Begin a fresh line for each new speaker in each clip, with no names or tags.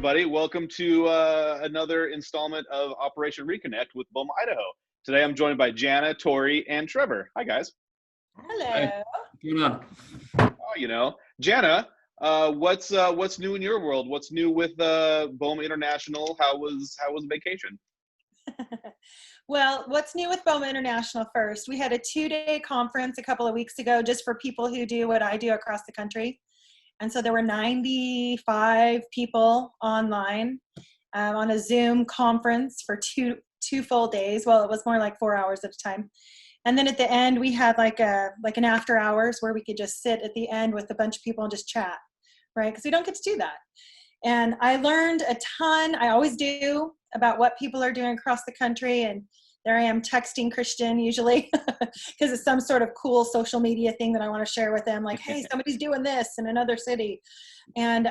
everybody. Welcome to another installment of Operation Reconnect with BOMA, Idaho. Today I'm joined by Jana, Tori, and Trever. Hi, guys.
Hello.
Hi. What's going on?
Oh, Jana, what's new in your world? What's new with BOMA International? How was vacation?
Well, what's new with BOMA International first? We had a 2-day conference a couple of weeks ago just for people who do what I do across the country. And so there were 95 people online on a Zoom conference for two full days. Well, it was more like 4 hours at a time. And then at the end, we had like an after hours where we could just sit at the end with a bunch of people and just chat, right? Because we don't get to do that. And I learned a ton, I always do, about what people are doing across the country. And there I am texting Krisjan usually because it's some sort of cool social media thing that I want to share with them. Like, hey, somebody's doing this in another city. And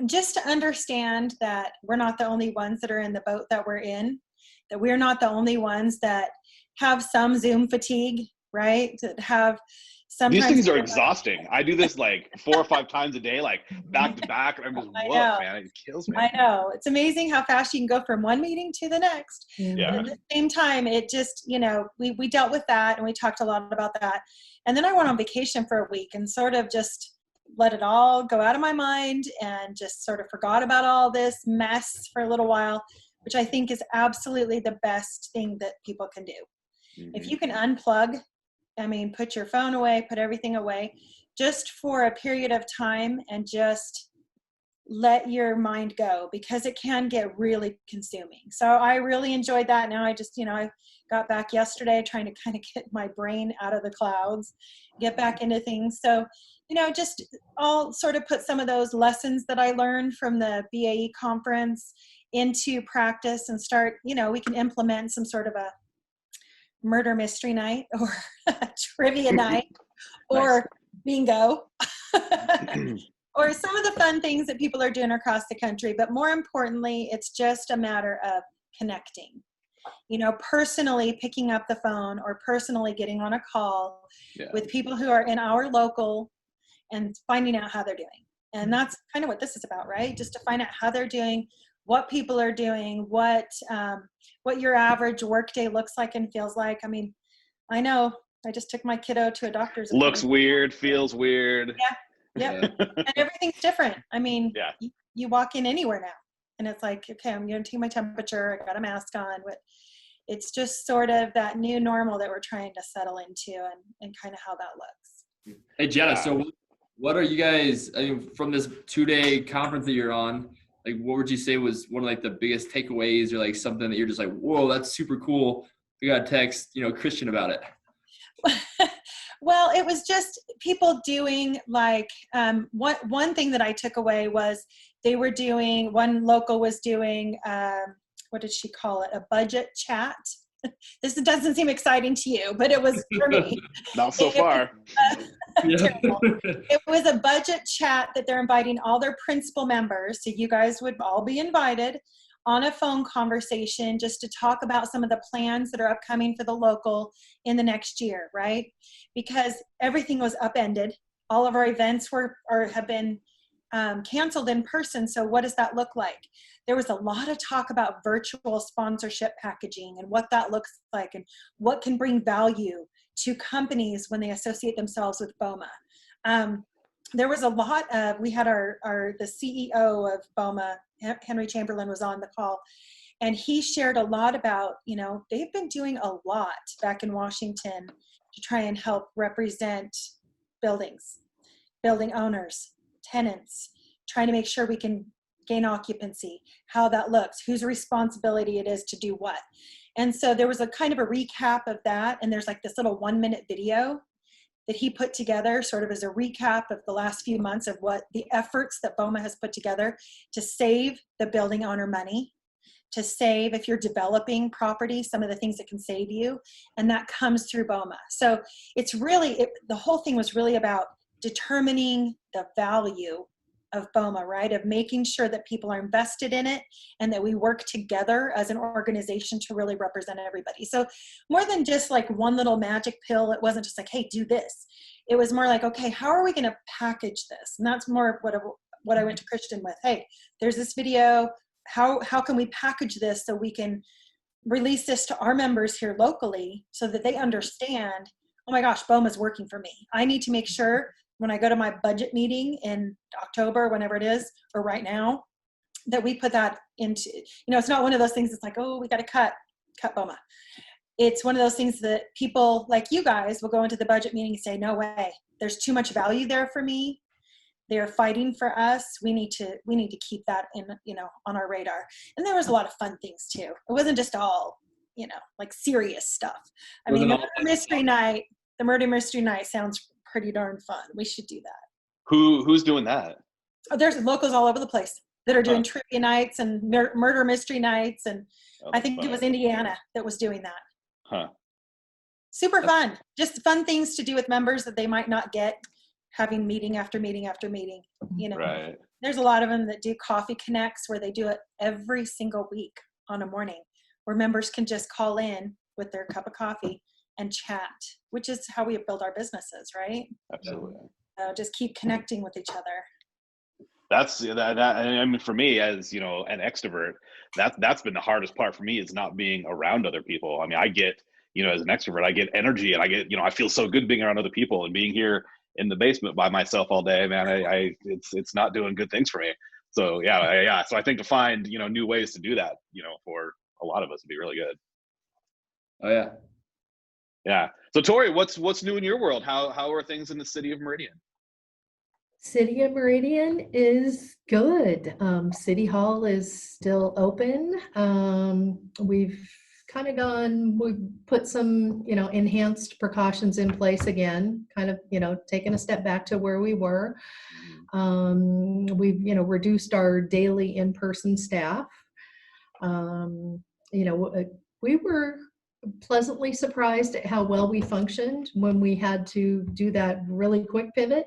just to understand that we're not the only ones that are in the boat that we're in, that we're not the only ones that have some Zoom fatigue, right? That have sometimes.
These things are exhausting. I do this like 4 or 5 times a day, like back to back. I'm just, whoa, man, it kills me.
I know. It's amazing how fast you can go from one meeting to the next.
Yeah.
And at the same time, it just, we dealt with that and we talked a lot about that. And then I went on vacation for a week and sort of just let it all go out of my mind and just sort of forgot about all this mess for a little while, which I think is absolutely the best thing that people can do. Mm-hmm. If you can unplug, put your phone away, put everything away, just for a period of time and just let your mind go, because it can get really consuming. So I really enjoyed that. Now I just, I got back yesterday trying to kind of get my brain out of the clouds, get back into things. So, just I'll sort of put some of those lessons that I learned from the BAE conference into practice and start, we can implement some sort of a murder mystery night or a trivia night or bingo or some of the fun things that people are doing across the country. But more importantly, it's just a matter of connecting, personally picking up the phone or personally getting on a call with people who are in our local and finding out how they're doing. And that's kind of what this is about, right? Just to find out how they're doing, what people are doing, what your average workday looks like and feels like. I know I just took my kiddo to a doctor's appointment.
Looks weird, feels weird.
Yeah. And everything's different. You walk in anywhere now and it's like, okay, I'm going to take my temperature. I got a mask on. But it's just sort of that new normal that we're trying to settle into and kind of how that looks.
Hey, Jana, so what are you guys, from this 2-day conference that you're on, like, what would you say was one of like the biggest takeaways or like something that you're just like, whoa, that's super cool. We got to text, Krisjan about it.
Well, it was just people doing like, one thing that I took away was they were doing, one local was doing, what did she call it? A budget chat. This doesn't seem exciting to you, but it was for me.
Not so far.
It was a budget chat that they're inviting all their principal members. So you guys would all be invited on a phone conversation just to talk about some of the plans that are upcoming for the local in the next year, right? Because everything was upended. All of our events have been canceled in person. So what does that look like? There was a lot of talk about virtual sponsorship packaging and what that looks like and what can bring value to companies when they associate themselves with BOMA. There was a lot of, we had the CEO of BOMA, Henry Chamberlain, was on the call, and he shared a lot about, they've been doing a lot back in Washington to try and help represent buildings, building owners, tenants, trying to make sure we can gain occupancy, how that looks, whose responsibility it is to do what. And so there was a kind of a recap of that. And there's like this little 1-minute video that he put together sort of as a recap of the last few months of what the efforts that BOMA has put together to save the building owner money, to save, if you're developing property, some of the things that can save you. And that comes through BOMA. So it's really, the whole thing was really about determining the value of BOMA, right? Of making sure that people are invested in it and that we work together as an organization to really represent everybody. So more than just like one little magic pill, it wasn't just like, hey, do this. It was more like, okay, how are we going to package this? And that's more what I went to Christian with. Hey, there's this video. How can we package this so we can release this to our members here locally so that they understand, oh my gosh, BOMA's working for me. I need to make sure when I go to my budget meeting in October, whenever it is, or right now, that we put that into, it's not one of those things that's like, oh, we got to cut BOMA. It's one of those things that people like you guys will go into the budget meeting and say, no way, there's too much value there for me. They're fighting for us. We need to keep that in, on our radar. And there was a lot of fun things too. It wasn't just all, like serious stuff. I mean, the Murder Mystery Night sounds pretty darn fun. We should do that.
Who's doing that?
Oh, there's locals all over the place that are doing trivia nights and murder mystery nights. And I think it was Indiana that was doing that.
Huh.
Super fun. Just fun things to do with members that they might not get having meeting after meeting after meeting.
Right.
There's a lot of them that do coffee connects where they do it every single week on a morning where members can just call in with their cup of coffee and chat, which is how we build our businesses, right?
Absolutely.
Just keep connecting with each other.
That's that. I mean, for me, as an extrovert, that's been the hardest part for me, is not being around other people. I mean, I get, as an extrovert, I get energy, and I get, I feel so good being around other people, and being here in the basement by myself all day, man, it's not doing good things for me. So yeah. So I think to find, new ways to do that, for a lot of us would be really good.
Oh yeah.
Yeah. So Tori, what's new in your world? How are things in the city of Meridian?
City of Meridian is good. City Hall is still open. We've put some, enhanced precautions in place again, taken a step back to where we were. We've, reduced our daily in-person staff. We were pleasantly surprised at how well we functioned when we had to do that really quick pivot.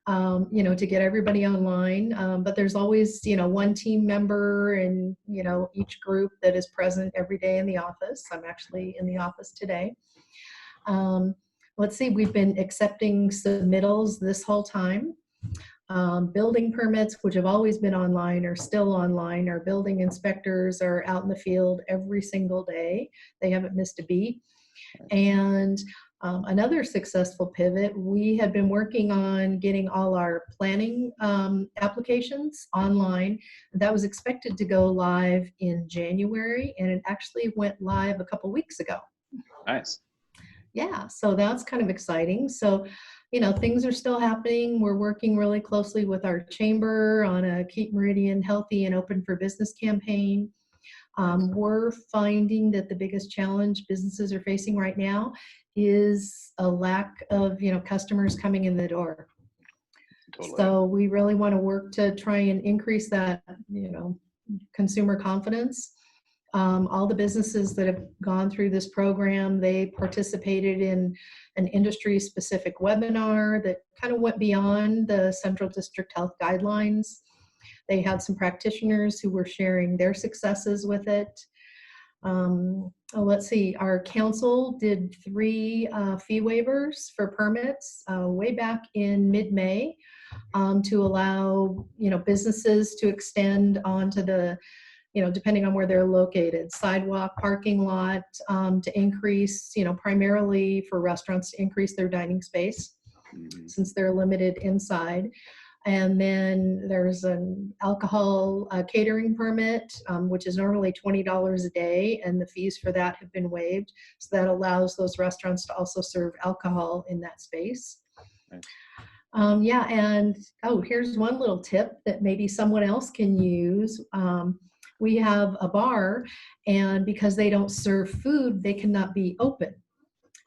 To get everybody online. But there's always, one team member in, each group that is present every day in the office. I'm actually in the office today. Let's see, we've been accepting submittals this whole time. Building permits, which have always been online, are still online. Our building inspectors are out in the field every single day. They haven't missed a beat. And another successful pivot, we had been working on getting all our planning applications online. That was expected to go live in January, and it actually went live a couple weeks ago.
Nice.
Yeah, so that's kind of exciting. So, things are still happening. We're working really closely with our chamber on a Keep Meridian Healthy and Open for Business campaign. We're finding that the biggest challenge businesses are facing right now is a lack of, customers coming in the door. Totally. So we really want to work to try and increase that, consumer confidence. All the businesses that have gone through this program, they participated in an industry-specific webinar that kind of went beyond the Central District Health Guidelines. They had some practitioners who were sharing their successes with it. Let's see, our council did 3 fee waivers for permits way back in mid-May to allow, businesses to extend onto the, depending on where they're located, sidewalk, parking lot, to increase, primarily for restaurants to increase their dining space since they're limited inside. And then there's an alcohol catering permit, which is normally $20 a day, and the fees for that have been waived. So that allows those restaurants to also serve alcohol in that space. Here's one little tip that maybe someone else can use. We have a bar, and because they don't serve food, they cannot be open.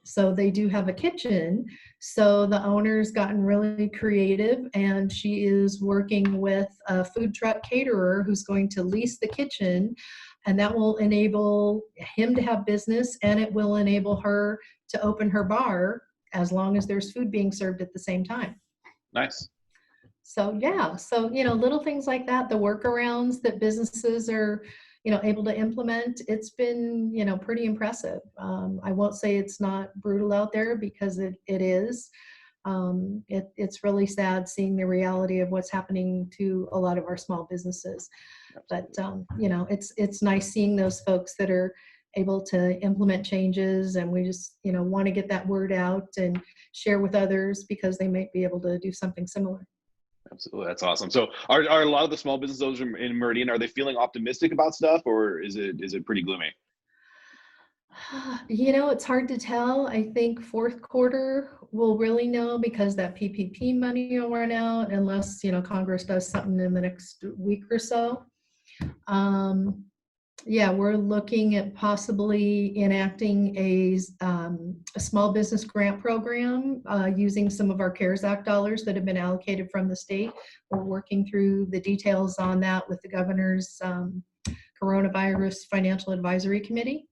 So they do have a kitchen. So the owner's gotten really creative, and she is working with a food truck caterer who's going to lease the kitchen, and that will enable him to have business, and it will enable her to open her bar as long as there's food being served at the same time.
Nice.
So yeah, so little things like that, the workarounds that businesses are able to implement, it's been, pretty impressive. I won't say it's not brutal out there, because it is. It's really sad seeing the reality of what's happening to a lot of our small businesses. But it's nice seeing those folks that are able to implement changes, and we just want to get that word out and share with others because they might be able to do something similar.
Absolutely, that's awesome. So, are a lot of the small business owners in Meridian, are they feeling optimistic about stuff, or is it pretty gloomy?
It's hard to tell. I think fourth quarter we'll really know because that PPP money will run out unless, Congress does something in the next week or so. We're looking at possibly enacting a small business grant program using some of our CARES Act dollars that have been allocated from the state. We're working through the details on that with the governor's coronavirus financial advisory committee.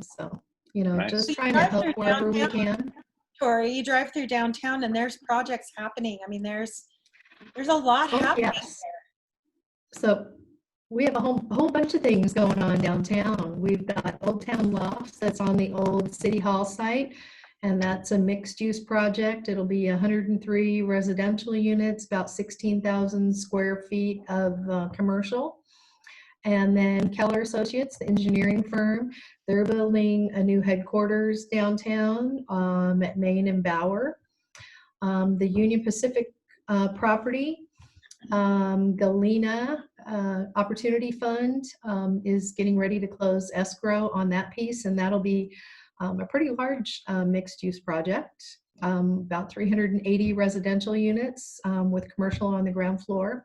So,
Nice.
just trying to help wherever we can.
Tori, you drive through downtown and there's projects happening. I mean, there's a lot happening there.
So we have a whole bunch of things going on downtown. We've got Old Town Lofts that's on the old City Hall site, and that's a mixed use project. It'll be 103 residential units, about 16,000 square feet of commercial. And then Keller Associates, the engineering firm, they're building a new headquarters downtown at Main and Bauer. The Union Pacific property, Galena Opportunity Fund is getting ready to close escrow on that piece, and that'll be a pretty large mixed-use project, about 380 residential units with commercial on the ground floor.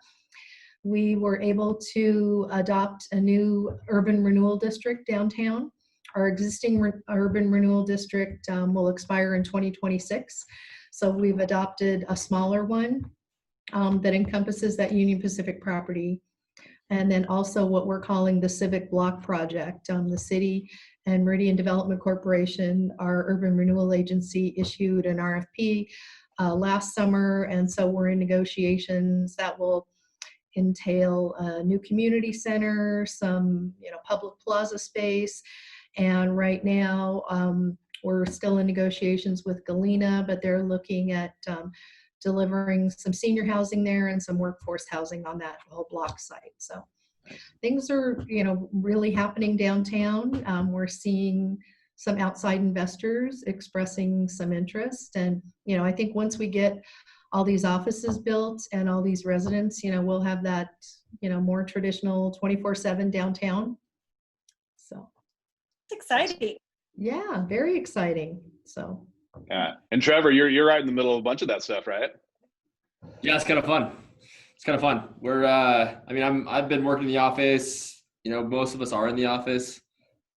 We were able to adopt a new urban renewal district downtown. Our existing urban renewal district will expire in 2026. So we've adopted a smaller one that encompasses that Union Pacific property. And then also what we're calling the Civic Block Project. The city and Meridian Development Corporation, our urban renewal agency, issued an RFP last summer. And so we're in negotiations that will entail a new community center, some public plaza space, and right now we're still in negotiations with Galena, but they're looking at delivering some senior housing there and some workforce housing on that whole block site. So things are really happening downtown. We're seeing some outside investors expressing some interest, and I think once we get all these offices built and all these residents, we'll have that, more traditional 24/7 downtown. So
it's exciting.
Yeah, very exciting. So.
Yeah, and Trever, you're right in the middle of a bunch of that stuff, right?
Yeah, it's kind of fun. It's kind of fun. We're, I've been working in the office. Most of us are in the office.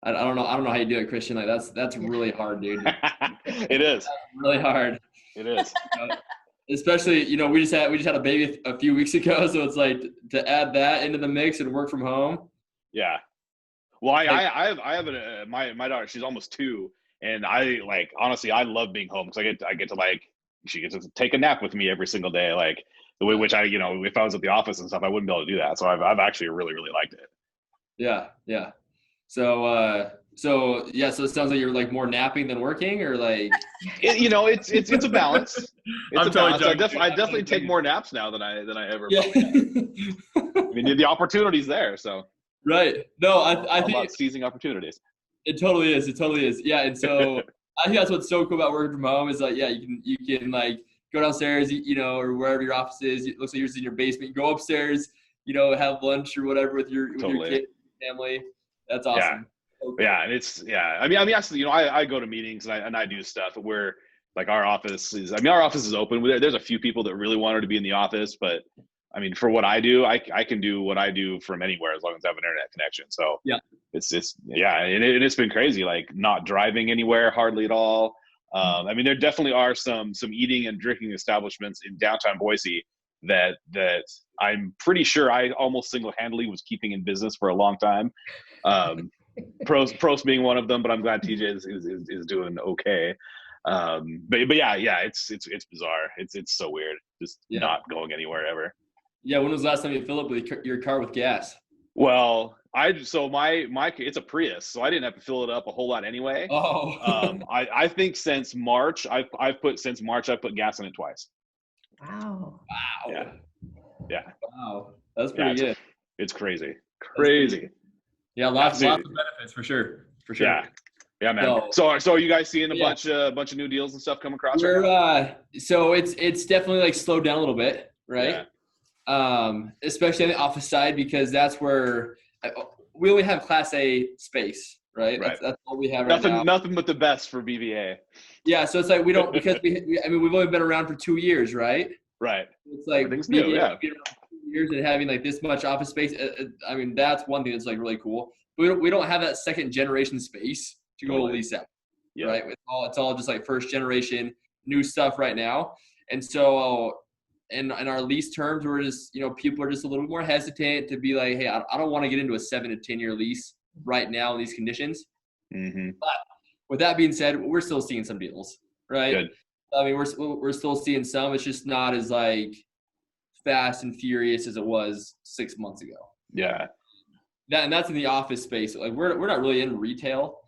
I don't know how you do it, Krisjan. Like that's really hard, dude.
It is.
That's really hard.
It is.
Especially, we just had a baby a few weeks ago, so it's like to add that into the mix and work from home.
Yeah. Well, I have my daughter. She's almost 2, and honestly, I love being home because I get to she gets to take a nap with me every single day. Like the way which if I was at the office and stuff, I wouldn't be able to do that. So I've actually really liked it.
Yeah. So it sounds like you're more napping than working, or
it's a balance. It's
I'm
a
totally
balance. I
joking.
definitely take more naps now than I ever.
Yeah.
I mean, the opportunity's there, so.
Right. No, I think
about seizing opportunities.
It totally is. It totally is. Yeah. And so I think that's what's so cool about working from home is you can go downstairs, or wherever your office is. It looks like you're in your basement. You go upstairs, have lunch or whatever with your kid, family. That's awesome.
Yeah. Okay. Yeah, and it's I mean, actually, I go to meetings and I do stuff where our office is. I mean, our office is open. There's a few people that really wanted to be in the office, but I mean, for what I do, I can do what I do from anywhere as long as I have an internet connection. So
yeah,
and it's been crazy, not driving anywhere hardly at all. I mean, there definitely are some eating and drinking establishments in downtown Boise that I'm pretty sure I almost single-handedly was keeping in business for a long time. Pros being one of them, but I'm glad TJ is doing okay. But yeah, it's bizarre. It's so weird, just not going anywhere ever.
Yeah, when was the last time you filled up with your car with gas?
Well, So my it's a Prius, so I didn't have to fill it up a whole lot anyway.
Oh.
I think since March I've put gas in it twice.
Wow.
Wow.
Yeah.
Wow. That's pretty good.
It's crazy.
Yeah, lots of benefits for sure.
Yeah, man. So are you guys seeing a bunch of new deals and stuff come across right now?
So it's definitely like slowed down a little bit, right? Yeah. Especially on the office side, because that's where we only have Class A space, right? That's all we have right now.
Nothing but the best for BVA.
Yeah, so it's like we don't, because we've only been around for 2 years, right?
Right.
It's like
everything's new,
being around for 2 years and having like this much office space. I mean, that's one thing that's like really cool. We don't have that second generation space to go lease out, right? It's all just like first generation new stuff right now. And so in our lease terms, we're just, people are just a little more hesitant to be like, hey, I don't want to get into a 7 to 10 year lease right now in these conditions.
Mm-hmm.
But with that being said, we're still seeing some deals, right?
Good.
I mean, we're still seeing some. It's just not as like fast and furious as it was 6 months ago.
Yeah.
And that's in the office space. Like we're not really in retail.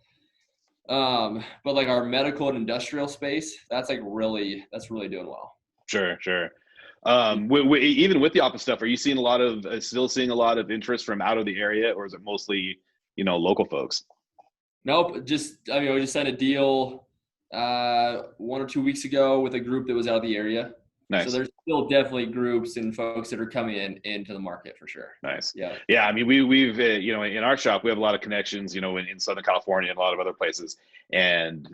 But like our medical and industrial space, that's really doing well.
Sure. Even with the office stuff, are you seeing still seeing a lot of interest from out of the area, or is it mostly, local folks?
Nope. We just signed a deal 1 or 2 weeks ago with a group that was out of the area.
Nice.
So there's still definitely groups and folks that are coming into the market for sure.
Nice.
Yeah.
I mean, we've in our shop we have a lot of connections, in Southern California and a lot of other places, and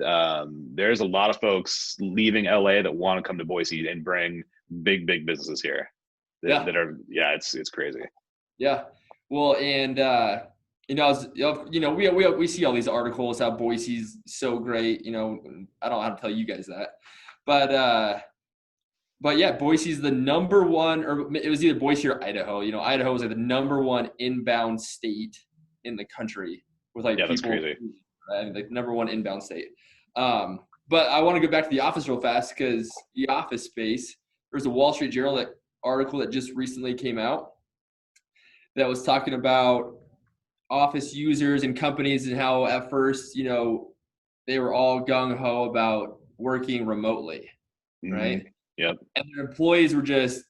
there's a lot of folks leaving LA that want to come to Boise and bring big businesses here. It's crazy.
Yeah. Well, and we see all these articles how Boise's so great. I don't know how to tell you guys that, but yeah, Boise's the number one, or it was either Boise or Idaho. Idaho was like the number one inbound state in the country with like people.
That's crazy.
Right? Like number one inbound state. But I want to go back to the office real fast, because the office space, there's a Wall Street Journal article that just recently came out that was talking about office users and companies and how at first, they were all gung-ho about working remotely, right?
Mm-hmm. Yep.
And their employees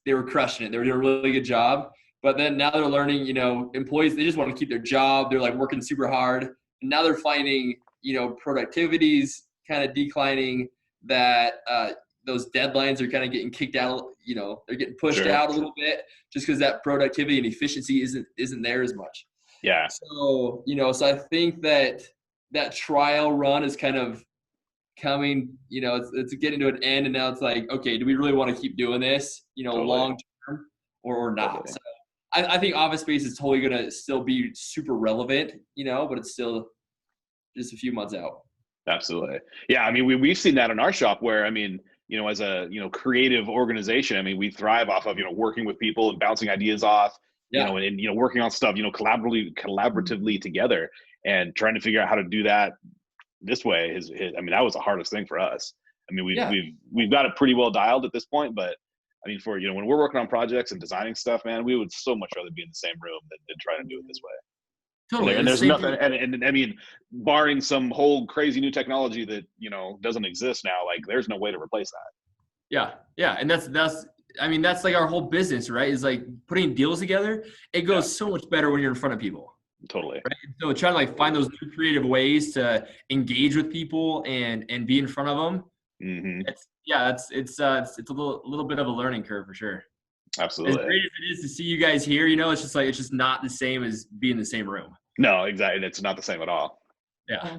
they were crushing it. They were doing a really good job. But then now they're learning, employees, they just want to keep their job. They're like working super hard. And now they're finding, productivity's kind of declining, that those deadlines are kind of getting kicked out. They're getting pushed out a little bit just because that productivity and efficiency isn't there as much.
Yeah.
So, so I think that trial run is kind of coming, it's getting to an end, and now it's like, okay, do we really want to keep doing this,
Totally.
long term or not?
Totally.
So I think office space is totally going to still be super relevant, but it's still just a few months out.
Absolutely. Yeah. I mean, we've seen that in our shop where, as a, creative organization, we thrive off of, working with people and bouncing ideas off, and working on stuff, collaboratively together, and trying to figure out how to do that this way that was the hardest thing for us. We've got it pretty well dialed at this point, but for, when we're working on projects and designing stuff, man, we would so much rather be in the same room than try to do it this way.
Totally.
And there's nothing, and barring some whole crazy new technology that, doesn't exist now, like there's no way to replace that.
Yeah. And that's like our whole business, right? Is like putting deals together. It goes so much better when you're in front of people.
Totally.
Right? So trying to like find those new creative ways to engage with people and be in front of them.
Mm-hmm.
It's a little bit of a learning curve for sure.
Absolutely.
As great as it is to see you guys here, it's just not the same as being in the same room.
No, exactly. It's not the same at all.
Yeah.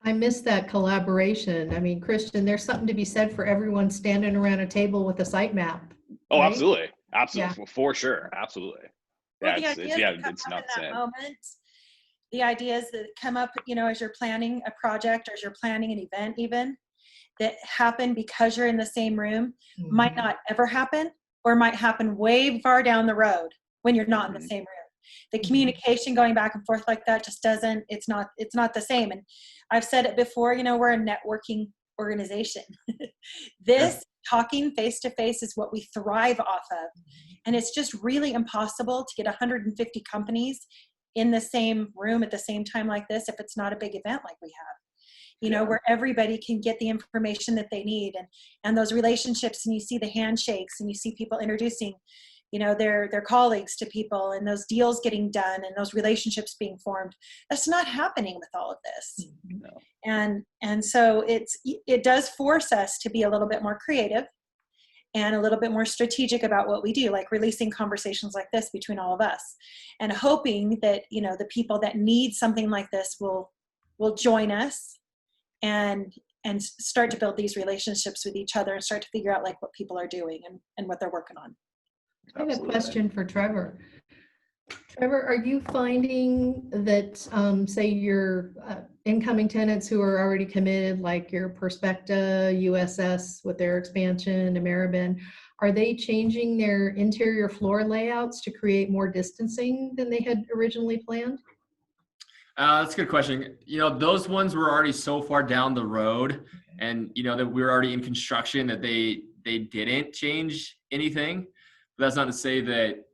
I miss that collaboration. Krisjan, there's something to be said for everyone standing around a table with a site map.
Oh,
right?
absolutely.
Yeah.
For sure. Absolutely.
Well,
Yeah,
it's not the same. Moment, the ideas that come up, as you're planning a project or as you're planning an event, even that happen because you're in the same room, might not ever happen, or might happen way far down the road when you're not in the same room. The communication going back and forth like that just it's not the same. And I've said it before, we're a networking organization. Talking face to face is what we thrive off of. And it's just really impossible to get 150 companies in the same room at the same time like this, if it's not a big event like we have, you know, where everybody can get the information that they need, and those relationships, and you see the handshakes, and you see people introducing, you know, their colleagues to people, and those deals getting done, and those relationships being formed. That's not happening with all of this. No. And so it does force us to be a little bit more creative and a little bit more strategic about what we do, like releasing conversations like this between all of us, and hoping that, you know, the people that need something like this will join us and start to build these relationships with each other, and start to figure out like what people are doing and what they're working on.
I have a question for Trever. Trever, are you finding that, say, your incoming tenants who are already committed, like your Perspecta, USS with their expansion, Meridian, are they changing their interior floor layouts to create more distancing than they had originally planned?
That's a good question. You know, those ones were already so far down the road, and you know that we were already in construction that they didn't change anything. But that's not to say that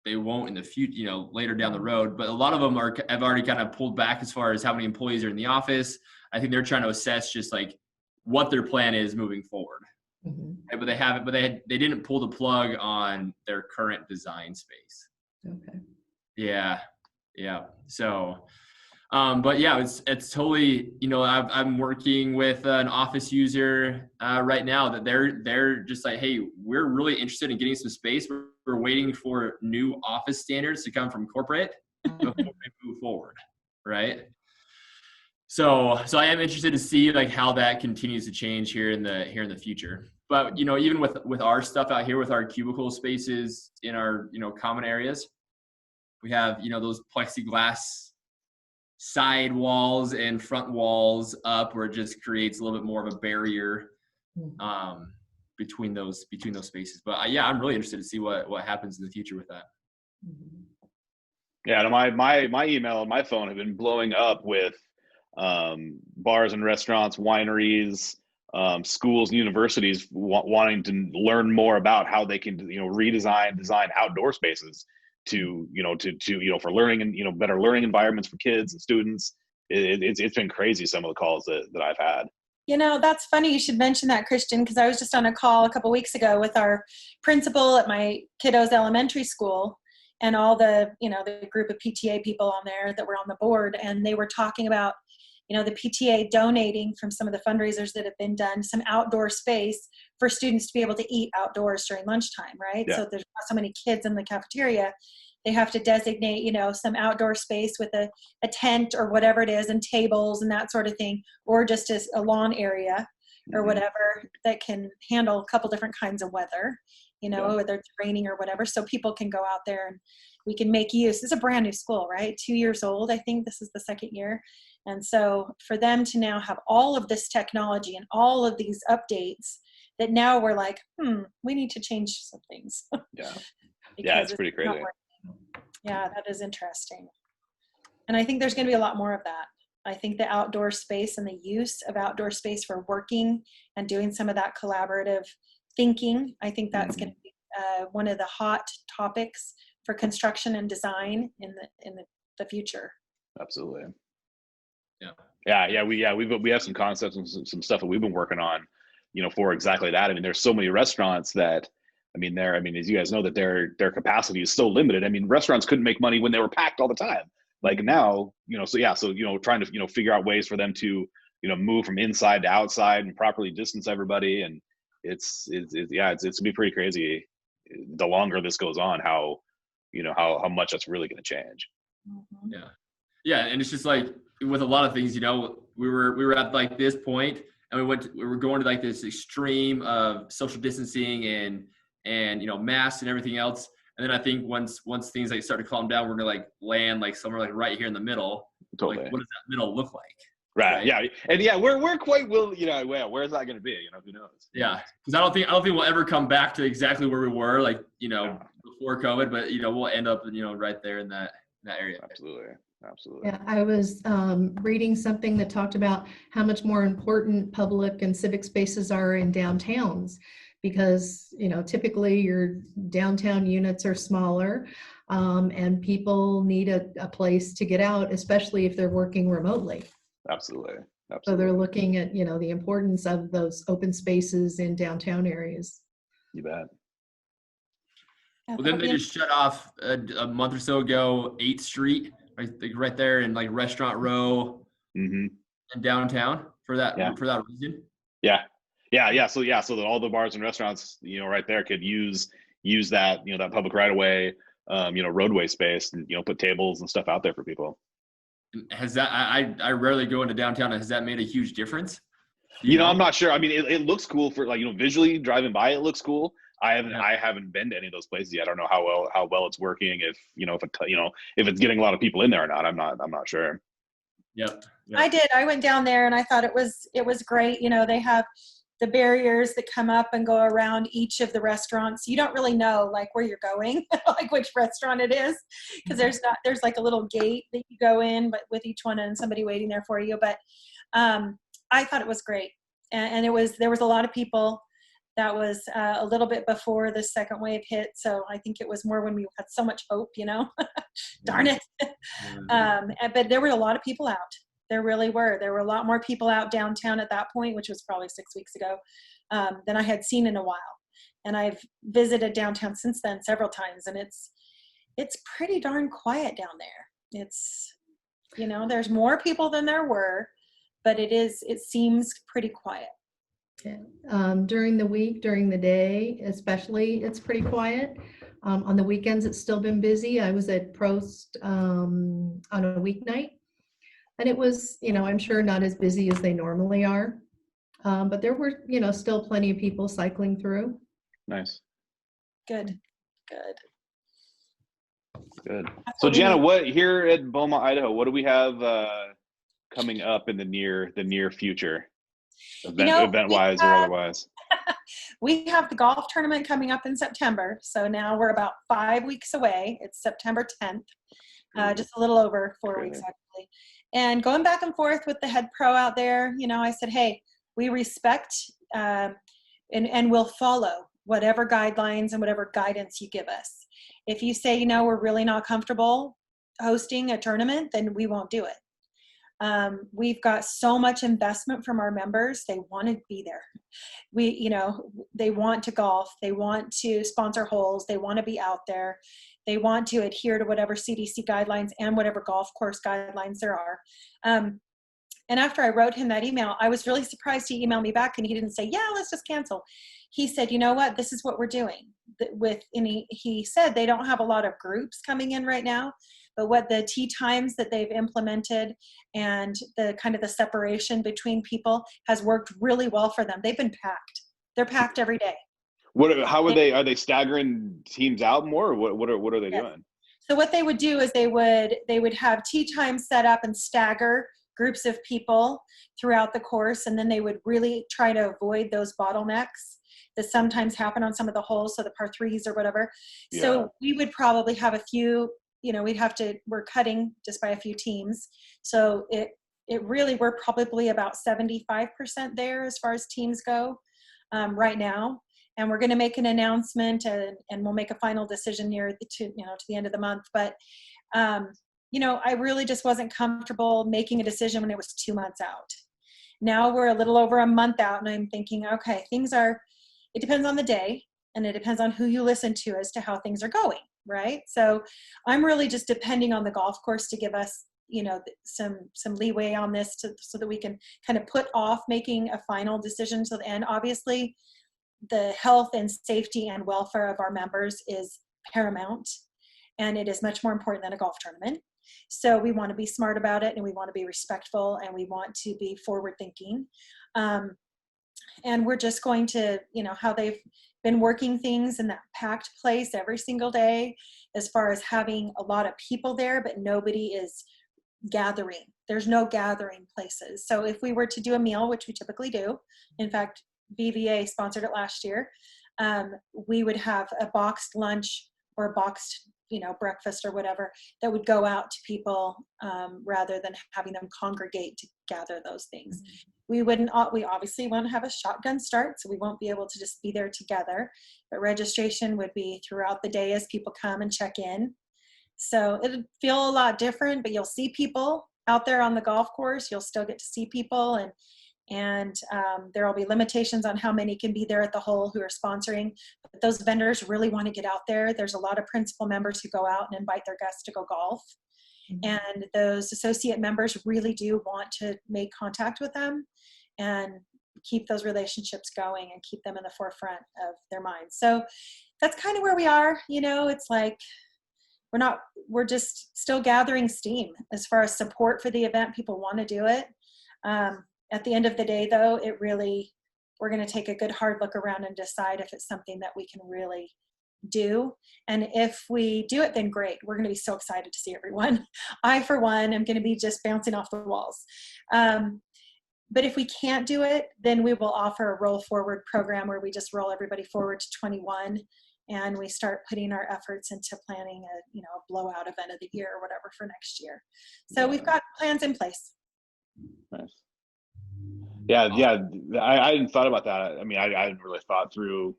they won't in the future, you know, later down the road. But a lot of them have already kind of pulled back as far as how many employees are in the office. I think they're trying to assess just like what their plan is moving forward. But they haven't. But they didn't pull the plug on their current design space.
Okay.
Yeah. So. But yeah, it's totally, you know, I'm working with an office user right now that they're just like, hey, we're really interested in getting some space. We're waiting for new office standards to come from corporate before we move forward, right? So I am interested to see like how that continues to change here in the future. But you know, even with our stuff out here, with our cubicle spaces in our, you know, common areas, we have, you know, those plexiglass side walls and front walls up, where it just creates a little bit more of a barrier between those spaces. But yeah, I'm really interested to see what happens in the future with that.
Yeah, and my email and my phone have been blowing up with bars and restaurants, wineries, schools and universities wanting to learn more about how they can, you know, design outdoor spaces to for learning, and, you know, better learning environments for kids and students. It's been crazy, some of the calls that I've had.
You know, that's funny you should mention that, Krisjan, because I was just on a call a couple weeks ago with our principal at my kiddo's elementary school, and all the, you know, the group of PTA people on there that were on the board, and they were talking about, you know, the PTA donating from some of the fundraisers that have been done, some outdoor space for students to be able to eat outdoors during lunchtime, right? Yeah. So there's not so many kids in the cafeteria. They have to designate, you know, some outdoor space with a tent or whatever it is, and tables and that sort of thing, or just as a lawn area or whatever that can handle a couple different kinds of weather, you know, whether it's raining or whatever, so people can go out there and we can make use. This is a brand new school, right? 2 years old. I think this is the second year. And so for them to now have all of this technology and all of these updates, that now we're like, we need to change some things.
Yeah, it's pretty crazy.
Yeah, that is interesting. And I think there's going to be a lot more of that. I think the outdoor space and the use of outdoor space for working and doing some of that collaborative thinking, I think that's going to be one of the hot topics for construction and design in the future.
Absolutely. We have some concepts and some stuff that we've been working on, you know, for exactly that. I mean, there's so many restaurants that, I mean, as you guys know, that their capacity is so limited. I mean, restaurants couldn't make money when they were packed all the time. Like now, you know, so you know, trying to, you know, figure out ways for them to, you know, move from inside to outside and properly distance everybody. And it's gonna be pretty crazy the longer this goes on, how much that's really going to change.
Yeah. And it's just like with a lot of things, you know, we were at like this point, and we were going to like this extreme of social distancing and you know, masks and everything else. And then I think once things like start to calm down, we're gonna like land like somewhere like right here in the middle.
Totally.
Like, what does that middle look like?
Right. Yeah. And yeah, we're quite you know, where's that gonna be? You know, who knows?
Yeah. Because I don't think we'll ever come back to exactly where we were, like, you know, before COVID, but you know, we'll end up, you know, right there in that area.
Absolutely.
Yeah, I was reading something that talked about how much more important public and civic spaces are in downtowns, because, you know, typically your downtown units are smaller. and people need a place to get out, especially if they're working remotely.
Absolutely.
So they're looking at, the importance of those open spaces in downtown areas.
You bet.
Well, then they just shut off a month or so ago 8th Street, right there in like Restaurant Row in downtown for that reason. Yeah.
So that all the bars and restaurants, right there could use that, that public right of way, roadway space, and put tables and stuff out there for people.
Has that? I rarely go into downtown. Has that made a huge difference?
I'm not sure. I mean, it looks cool for visually driving by. It looks cool. I haven't been to any of those places yet. I don't know how well it's working. If it's getting a lot of people in there or not. I'm not sure.
Yep.
I did. I went down there and I thought it was great. They have the barriers that come up and go around each of the restaurants. You don't really know like where you're going, like which restaurant it is, because there's like a little gate that you go in, but with each one and somebody waiting there for you. But I thought it was great, and there was a lot of people. That was a little bit before the second wave hit, so I think it was more when we had so much hope, Darn it. But there were a lot of people out. There really were. There were a lot more people out downtown at that point, which was probably 6 weeks ago, than I had seen in a while. And I've visited downtown since then several times, and it's pretty darn quiet down there. It's, there's more people than there were, but it seems pretty quiet.
Yeah. During the week, during the day, especially, it's pretty quiet. On the weekends, it's still been busy. I was at Prost on a weeknight, and it was, I'm sure not as busy as they normally are, but there were, still plenty of people cycling through.
Nice.
Good.
So Jana, what here at BOMA, Idaho, what do we have coming up in the near future? Event-wise or otherwise?
We have the golf tournament coming up in September. So now we're about 5 weeks away. It's September 10th, just a little over 4 weeks actually. And going back and forth with the head pro out there, I said, hey, we respect and we'll follow whatever guidelines and whatever guidance you give us. If you say, we're really not comfortable hosting a tournament, then we won't do it. We've got so much investment from our members. They want to be there. They want to golf. They want to sponsor holes. They want to be out there. They want to adhere to whatever CDC guidelines and whatever golf course guidelines there are. And after I wrote him that email, I was really surprised he emailed me back and he didn't say, yeah, let's just cancel. He said, you know what, this is what we're doing. He said they don't have a lot of groups coming in right now, but what the tee times that they've implemented and the kind of the separation between people has worked really well for them. They've been packed. They're packed every day.
Are they staggering teams out more, or what are they doing?
So what they would do is they would have tee times set up and stagger groups of people throughout the course, and then they would really try to avoid those bottlenecks that sometimes happen on some of the holes, so the par threes or whatever. Yeah. So we would probably have a few, we're cutting just by a few teams. So it really, we're probably about 75% there as far as teams go right now. And we're going to make an announcement and we'll make a final decision near to the end of the month. But, I really just wasn't comfortable making a decision when it was 2 months out. Now we're a little over a month out and I'm thinking, okay, it depends on the day and it depends on who you listen to as to how things are going, right? So I'm really just depending on the golf course to give us, some leeway on this so that we can kind of put off making a final decision till the end. Obviously, the health and safety and welfare of our members is paramount, and it is much more important than a golf tournament. So we want to be smart about it, and we want to be respectful, and we want to be forward thinking. And we're just going to, how they've been working things in that packed place every single day, as far as having a lot of people there, but nobody is gathering. There's no gathering places. So if we were to do a meal, which we typically do, in fact, BVA sponsored it last year, we would have a boxed lunch or a boxed, breakfast or whatever that would go out to people rather than having them congregate to gather those things. Mm-hmm. We obviously won't have a shotgun start, so we won't be able to just be there together, but registration would be throughout the day as people come and check in. So it'll feel a lot different, but you'll see people out there on the golf course. You'll still get to see people, and there will be limitations on how many can be there at the hole who are sponsoring. But those vendors really want to get out there. There's a lot of principal members who go out and invite their guests to go golf. And those associate members really do want to make contact with them and keep those relationships going and keep them in the forefront of their minds. So that's kind of where we are. You know, it's like we're just still gathering steam as far as support for the event. People want to do it. At the end of the day, though, we're going to take a good hard look around and decide if it's something that we can really do. And if we do it, then great. We're going to be so excited to see everyone. I, for one, am going to be just bouncing off the walls. But if we can't do it, then we will offer a roll forward program where we just roll everybody forward to 21, and we start putting our efforts into planning a blowout event of the year or whatever for next year. So we've got plans in place.
Nice. Yeah. I hadn't thought about that. I mean, I hadn't really thought through,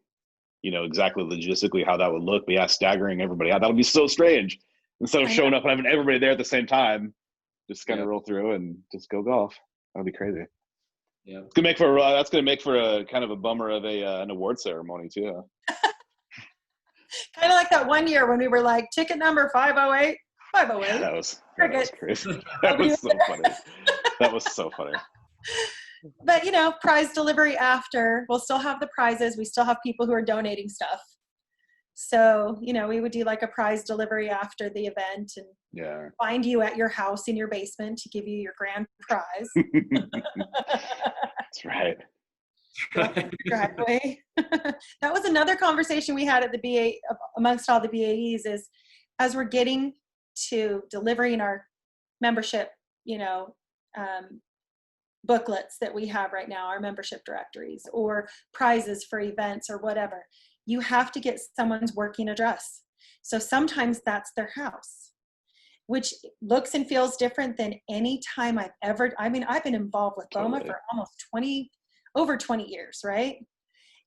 exactly logistically how that would look. But yeah, staggering everybody out, that would be so strange. Instead of showing up and having everybody there at the same time, just kind of roll through and just go golf. That would be crazy.
Yeah,
it's gonna make for a kind of a bummer of an award ceremony too.
Kind of like that one year when we were like, ticket number 508. Yeah,
that was crazy. That was so funny. That was so funny.
But prize delivery after, we'll still have the prizes. We still have people who are donating stuff. So, we would do like a prize delivery after the event and find you at your house in your basement to give you your grand prize.
That's right.
Driveway. That was another conversation we had at the BA amongst all the BAEs, is as we're getting to delivering our membership, booklets that we have right now, our membership directories or prizes for events or whatever, you have to get someone's working address. So sometimes that's their house, which looks and feels different than any time I've been involved with BOMA for almost over 20 years, right?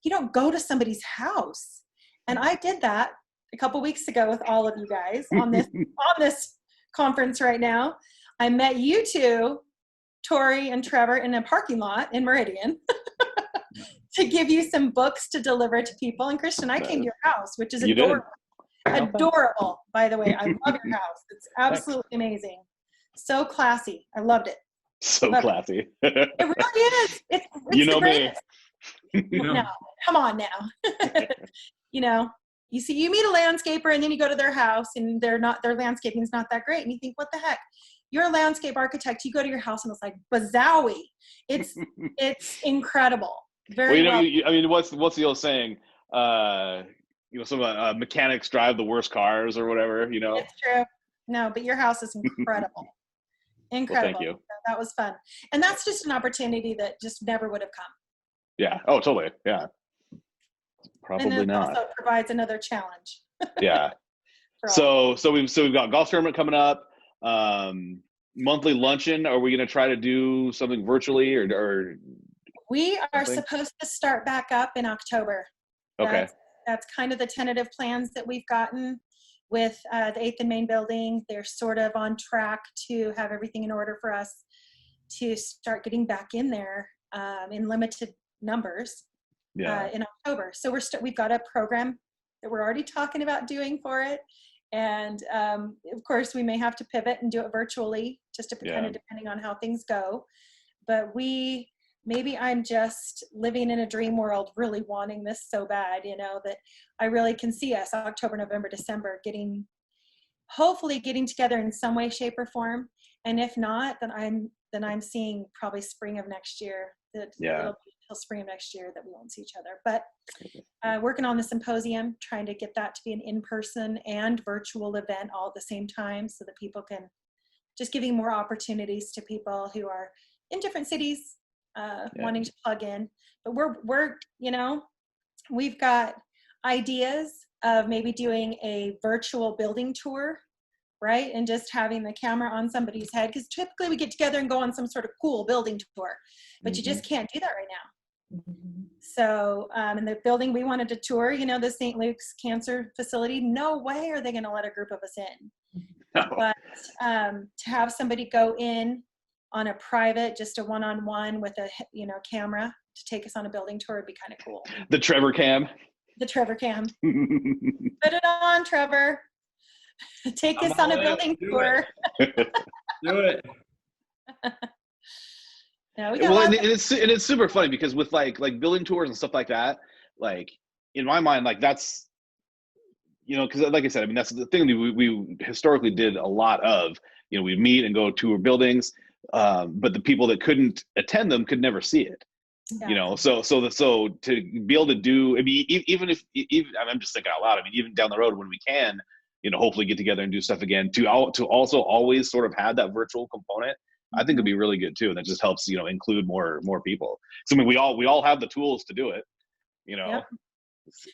You don't go to somebody's house. And I did that a couple weeks ago with all of you guys on this conference right now. I met you two, Tori and Trevor, in a parking lot in Meridian to give you some books to deliver to people. And Krisjan, I came to your house, which is adorable. Adorable, by the way. I love your house. It's absolutely amazing. So classy. I loved it.
So classy.
It really is. It's
me.
No, come on now. You meet a landscaper and then you go to their house and their landscaping is not that great. And you think, what the heck? You're a landscape architect. You go to your house and it's like bazowie. It's incredible. Very well.
What's the old saying? Some mechanics drive the worst cars or whatever.
It's true. No, but your house is incredible. Incredible.
Well, thank you.
So that was fun, and that's just an opportunity that just never would have come.
Yeah. Oh, totally. Yeah. Probably
and it
not.
Also provides another challenge.
Yeah. So we've got golf tournament coming up. Monthly luncheon. Are we going to try to do something virtually or?
We are supposed to start back up in October.
Okay.
That's kind of the tentative plans that we've gotten with the 8th and Main building. They're sort of on track to have everything in order for us to start getting back in there in limited numbers in October. So we've got a program that we're already talking about doing for it. And of course, we may have to pivot and do it virtually, just to kind of depending on how things go. But maybe I'm just living in a dream world, really wanting this so bad, that I really can see us October, November, December hopefully getting together in some way, shape, or form. And if not, then I'm seeing probably spring of next year. It'll be till spring of next year that we won't see each other. But working on the symposium, trying to get that to be an in-person and virtual event all at the same time, so that people can just giving more opportunities to people who are in different cities. Wanting to plug in, but we're we've got ideas of maybe doing a virtual building tour, right? And just having the camera on somebody's head, because typically we get together and go on some sort of cool building tour, but you just can't do that right now. So in the building we wanted to tour, the St. Luke's Cancer Facility, no way are they going to let a group of us in. But to have somebody go in on a private, just a one-on-one with a camera to take us on a building tour would be kind of cool.
The Trever cam.
The Trever cam. Put it on, Trever. Take us on a building tour.
Do it.
No, we
Well, and it's super funny because with like building tours and stuff like that, like in my mind, like that's, because like I said, I mean, that's the thing that we historically did a lot of. We meet and go tour buildings, but the people that couldn't attend them could never see it.
Yeah.
So to be able to do, I mean, even I'm just thinking out loud. I mean, even down the road when we can, hopefully get together and do stuff again, to also always sort of have that virtual component, I think it'd be really good too. And that just helps, include more people. So I mean, we all have the tools to do it,
Yep.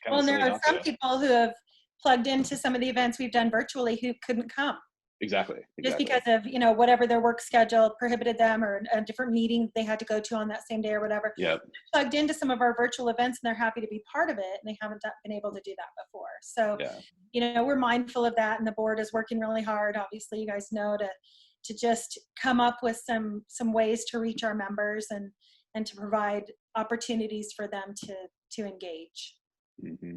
Well,
and there are some people who have plugged into some of the events we've done virtually who couldn't come.
Exactly.
Just because of, whatever their work schedule prohibited them, or a different meeting they had to go to on that same day or whatever.
Yeah.
Plugged into some of our virtual events and they're happy to be part of it, and they haven't been able to do that before. So, we're mindful of that, and the board is working really hard. Obviously, you guys know to just come up with some ways to reach our members and to provide opportunities for them to engage.
Mm-hmm.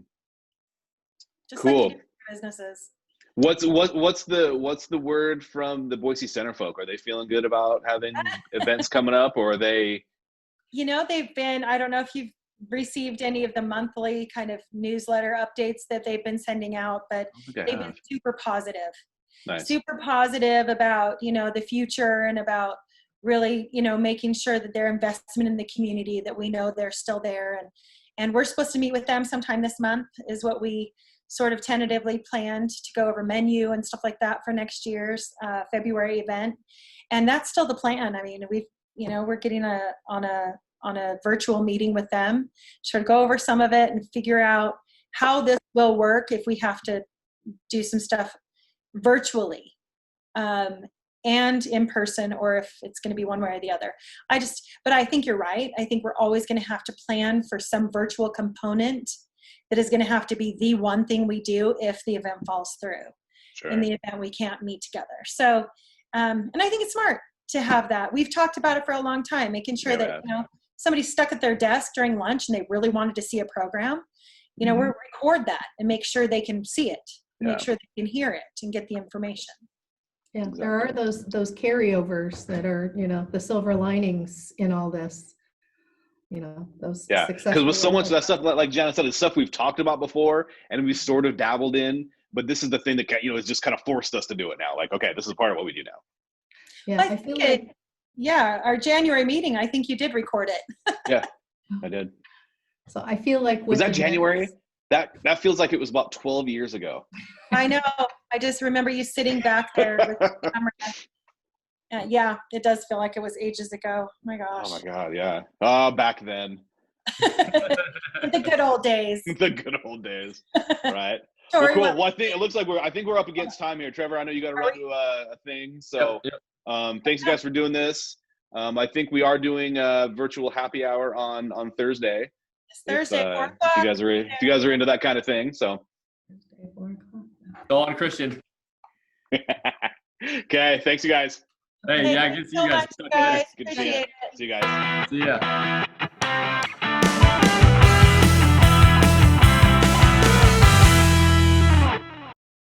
Just
cool.
like businesses.
What's the word from the Boise Center folk? Are they feeling good about having events coming up, or are they? They've
been, I don't know if you've received any of the monthly kind of newsletter updates that they've been sending out, but they've been super positive.
Nice.
Super positive about, the future, and about really, making sure that their investment in the community, that we know they're still there. And we're supposed to meet with them sometime this month is what we sort of tentatively planned, to go over menu and stuff like that for next year's February event. And that's still the plan. I mean, we're getting on a virtual meeting with them, to go over some of it and figure out how this will work if we have to do some stuff virtually and in person, or if it's going to be one way or the other. But I think you're right. I think we're always going to have to plan for some virtual component that is going to have to be the one thing we do if the event falls through.
Sure.
In the event we can't meet together. So, and I think it's smart to have that. We've talked about it for a long time, making sure that, somebody's stuck at their desk during lunch and they really wanted to see a program, we record that and make sure they can see it, make sure they can hear it and get the information.
Yeah, exactly. There are those carryovers that are, the silver linings in all this. Those
because with so much of that stuff, like Jana said, it's stuff we've talked about before and we sort of dabbled in, but this is the thing that has just kind of forced us to do it now. Like, okay, this is part of what we do now.
Yeah, I feel like
our January meeting, I think you did record it.
Yeah, I did.
So I feel like
was that January? That feels like it was about 12 years ago.
I know. I just remember you sitting back there with the camera. Yeah, it does feel like it was ages ago. Oh my gosh.
Oh my God, yeah. Oh, back then.
The good old days.
The good old days. Right.
Well,
cool. Well, it looks like we're up against time here. Trevor, I know you got to run to a thing. So thanks you guys for doing this. I think we are doing a virtual happy hour on Thursday.
It's Thursday, 4 o'clock.
If you guys are into that kind of thing, so.
Go on, Krisjan.
Okay, thanks you guys.
Hey, good to see you guys.
Much, guys.
Good to see you. See you guys.
See ya.